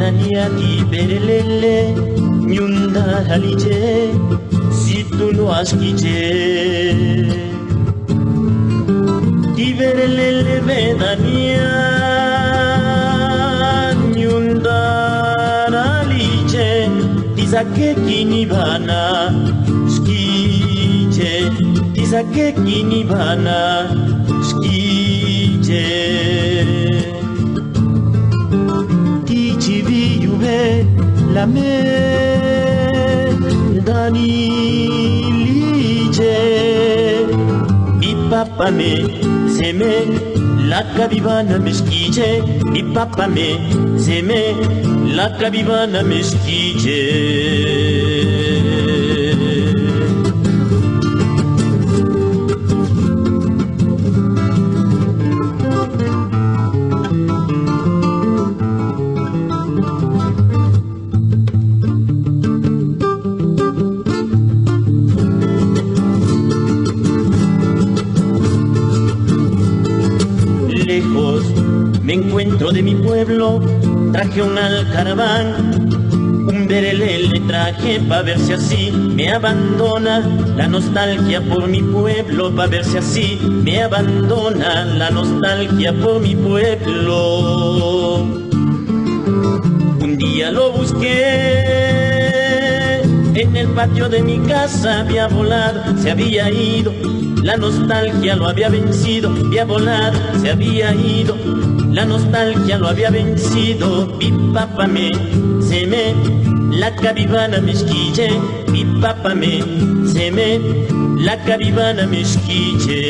Medaniati perelele Nyunda halije Si tu no askije Ti perelele medania Nyunda halije Ti sake kini bana Skije Ti sake kini bana Skije La me dani lije Mi papa me se me la cabivana me skije Mi papa me se me la cabivana me skije Me encuentro de mi pueblo, traje un alcaraván, un berelele traje pa' ver si así me abandona la nostalgia por mi pueblo, pa' ver si así me abandona la nostalgia por mi pueblo. Un día lo busqué, en el patio de mi casa había volado, se había ido, la nostalgia lo había vencido, había volado, se había ido. La nostalgia lo había vencido, mi papá me se me la cabivana me esquille, mi papá me se me la cabivana me esquille.